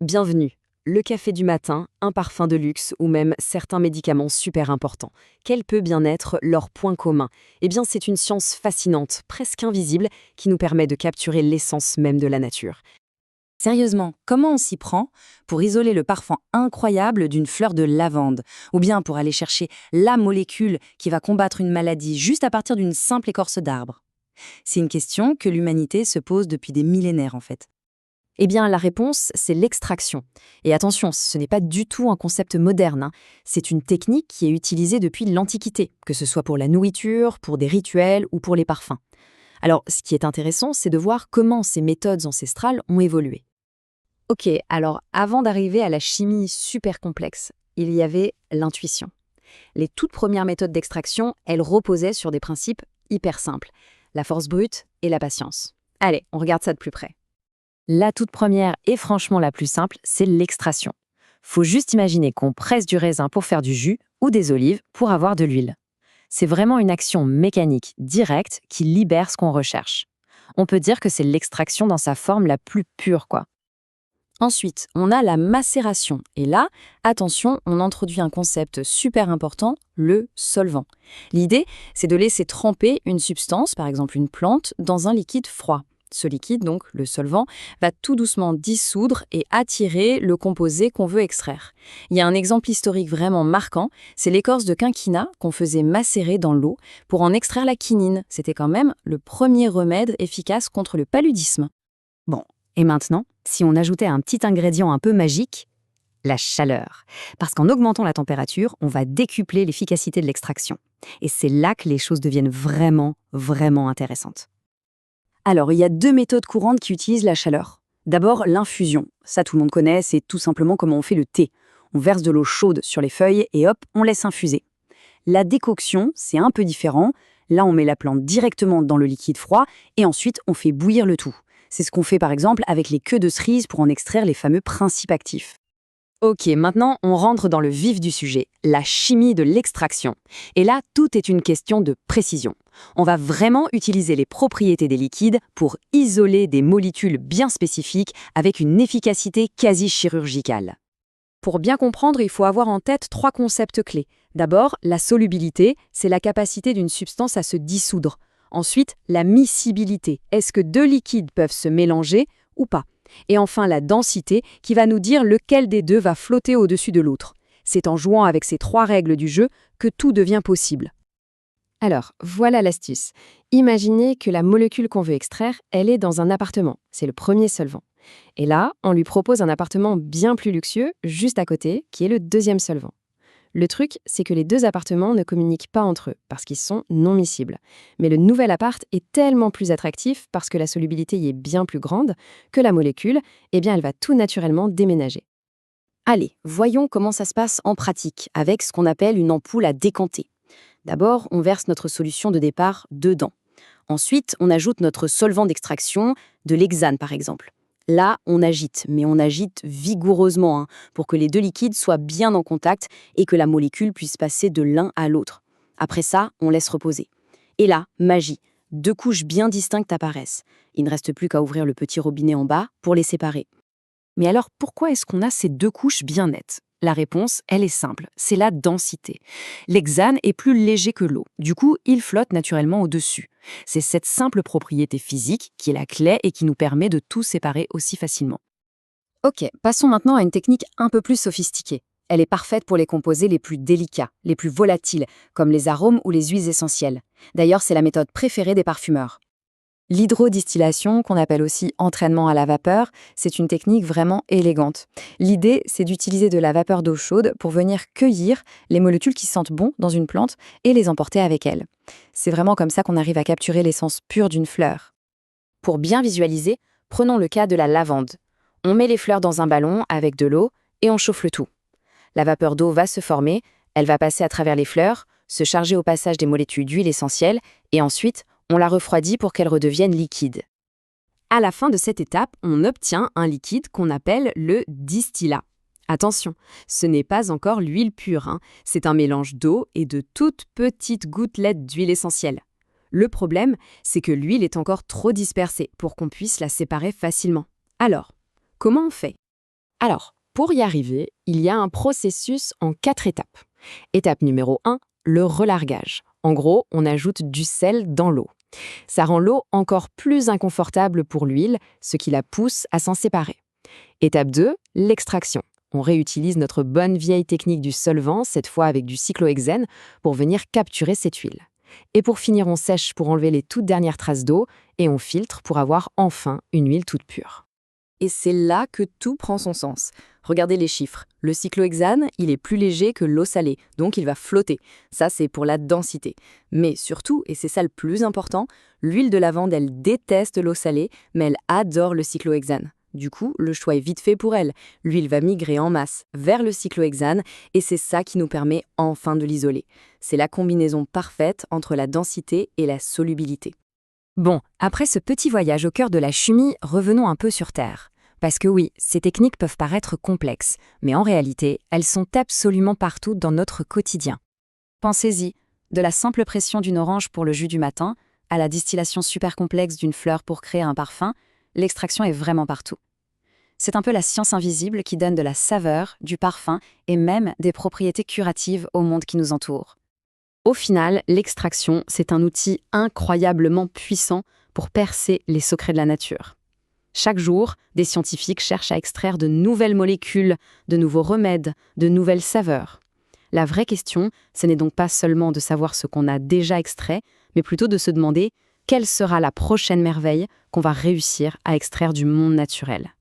Bienvenue. Le café du matin, un parfum de luxe ou même certains médicaments super importants. Quel peut bien être leur point commun? Eh bien, c'est une science fascinante, presque invisible, qui nous permet de capturer l'essence même de la nature. Sérieusement, comment on s'y prend pour isoler le parfum incroyable d'une fleur de lavande, ou bien pour aller chercher la molécule qui va combattre une maladie juste à partir d'une simple écorce d'arbre? C'est une question que l'humanité se pose depuis des millénaires en fait. Eh bien, la réponse, c'est l'extraction. Et attention, ce n'est pas du tout un concept moderne, hein. C'est une technique qui est utilisée depuis l'Antiquité, que ce soit pour la nourriture, pour des rituels ou pour les parfums. Alors, ce qui est intéressant, c'est de voir comment ces méthodes ancestrales ont évolué. Ok, alors avant d'arriver à la chimie super complexe, il y avait l'intuition. Les toutes premières méthodes d'extraction, elles reposaient sur des principes hyper simples, la force brute et la patience. Allez, on regarde ça de plus près. La toute première et franchement la plus simple, c'est l'extraction. Faut juste imaginer qu'on presse du raisin pour faire du jus ou des olives pour avoir de l'huile. C'est vraiment une action mécanique directe qui libère ce qu'on recherche. On peut dire que c'est l'extraction dans sa forme la plus pure, quoi. Ensuite, on a la macération. Et là, attention, on introduit un concept super important, le solvant. L'idée, c'est de laisser tremper une substance, par exemple une plante, dans un liquide froid. Ce liquide, donc le solvant, va tout doucement dissoudre et attirer le composé qu'on veut extraire. Il y a un exemple historique vraiment marquant, c'est l'écorce de quinquina qu'on faisait macérer dans l'eau pour en extraire la quinine. C'était quand même le premier remède efficace contre le paludisme. Bon, et maintenant, si on ajoutait un petit ingrédient un peu magique, la chaleur. Parce qu'en augmentant la température, on va décupler l'efficacité de l'extraction. Et c'est là que les choses deviennent vraiment, vraiment intéressantes. Alors, il y a deux méthodes courantes qui utilisent la chaleur. D'abord, l'infusion. Ça, tout le monde connaît, c'est tout simplement comment on fait le thé. On verse de l'eau chaude sur les feuilles et hop, on laisse infuser. La décoction, c'est un peu différent. Là, on met la plante directement dans le liquide froid et ensuite, on fait bouillir le tout. C'est ce qu'on fait par exemple avec les queues de cerise pour en extraire les fameux principes actifs. Ok, maintenant on rentre dans le vif du sujet, la chimie de l'extraction. Et là, tout est une question de précision. On va vraiment utiliser les propriétés des liquides pour isoler des molécules bien spécifiques avec une efficacité quasi chirurgicale. Pour bien comprendre, il faut avoir en tête trois concepts clés. D'abord, la solubilité, c'est la capacité d'une substance à se dissoudre. Ensuite, la miscibilité. Est-ce que deux liquides peuvent se mélanger ou pas? Et enfin, la densité, qui va nous dire lequel des deux va flotter au-dessus de l'autre. C'est en jouant avec ces trois règles du jeu que tout devient possible. Alors, voilà l'astuce. Imaginez que la molécule qu'on veut extraire, elle est dans un appartement. C'est le premier solvant. Et là, on lui propose un appartement bien plus luxueux, juste à côté, qui est le deuxième solvant. Le truc, c'est que les deux appartements ne communiquent pas entre eux, parce qu'ils sont non miscibles. Mais le nouvel appart est tellement plus attractif, parce que la solubilité y est bien plus grande, que la molécule, eh bien, elle va tout naturellement déménager. Allez, voyons comment ça se passe en pratique, avec ce qu'on appelle une ampoule à décanter. D'abord, on verse notre solution de départ dedans. Ensuite, on ajoute notre solvant d'extraction, de l'hexane par exemple. Là, on agite, mais on agite vigoureusement pour que les deux liquides soient bien en contact et que la molécule puisse passer de l'un à l'autre. Après ça, on laisse reposer. Et là, magie, deux couches bien distinctes apparaissent. Il ne reste plus qu'à ouvrir le petit robinet en bas pour les séparer. Mais alors, pourquoi est-ce qu'on a ces deux couches bien nettes? La réponse, elle est simple, c'est la densité. L'hexane est plus léger que l'eau, du coup, il flotte naturellement au-dessus. C'est cette simple propriété physique qui est la clé et qui nous permet de tout séparer aussi facilement. Ok, passons maintenant à une technique un peu plus sophistiquée. Elle est parfaite pour les composés les plus délicats, les plus volatiles, comme les arômes ou les huiles essentielles. D'ailleurs, c'est la méthode préférée des parfumeurs. L'hydrodistillation, qu'on appelle aussi entraînement à la vapeur, c'est une technique vraiment élégante. L'idée, c'est d'utiliser de la vapeur d'eau chaude pour venir cueillir les molécules qui sentent bon dans une plante et les emporter avec elles. C'est vraiment comme ça qu'on arrive à capturer l'essence pure d'une fleur. Pour bien visualiser, prenons le cas de la lavande. On met les fleurs dans un ballon avec de l'eau et on chauffe le tout. La vapeur d'eau va se former, elle va passer à travers les fleurs, se charger au passage des molécules d'huile essentielle et ensuite, on la refroidit pour qu'elle redevienne liquide. À la fin de cette étape, on obtient un liquide qu'on appelle le distillat. Attention, ce n'est pas encore l'huile pure, c'est un mélange d'eau et de toutes petites gouttelettes d'huile essentielle. Le problème, c'est que l'huile est encore trop dispersée pour qu'on puisse la séparer facilement. Alors, comment on fait? Alors, pour y arriver, il y a un processus en 4 étapes. Étape numéro 1, le relargage. En gros, on ajoute du sel dans l'eau. Ça rend l'eau encore plus inconfortable pour l'huile, ce qui la pousse à s'en séparer. Étape 2, l'extraction. On réutilise notre bonne vieille technique du solvant, cette fois avec du cyclohexène, pour venir capturer cette huile. Et pour finir, on sèche pour enlever les toutes dernières traces d'eau et on filtre pour avoir enfin une huile toute pure. Et c'est là que tout prend son sens. Regardez les chiffres. Le cyclohexane, il est plus léger que l'eau salée, donc il va flotter. Ça, c'est pour la densité. Mais surtout, et c'est ça le plus important, l'huile de lavande, elle déteste l'eau salée, mais elle adore le cyclohexane. Du coup, le choix est vite fait pour elle. L'huile va migrer en masse vers le cyclohexane et c'est ça qui nous permet enfin de l'isoler. C'est la combinaison parfaite entre la densité et la solubilité. Bon, après ce petit voyage au cœur de la chimie, revenons un peu sur Terre. Parce que oui, ces techniques peuvent paraître complexes, mais en réalité, elles sont absolument partout dans notre quotidien. Pensez-y, de la simple pression d'une orange pour le jus du matin, à la distillation super complexe d'une fleur pour créer un parfum, l'extraction est vraiment partout. C'est un peu la science invisible qui donne de la saveur, du parfum et même des propriétés curatives au monde qui nous entoure. Au final, l'extraction, c'est un outil incroyablement puissant pour percer les secrets de la nature. Chaque jour, des scientifiques cherchent à extraire de nouvelles molécules, de nouveaux remèdes, de nouvelles saveurs. La vraie question, ce n'est donc pas seulement de savoir ce qu'on a déjà extrait, mais plutôt de se demander quelle sera la prochaine merveille qu'on va réussir à extraire du monde naturel.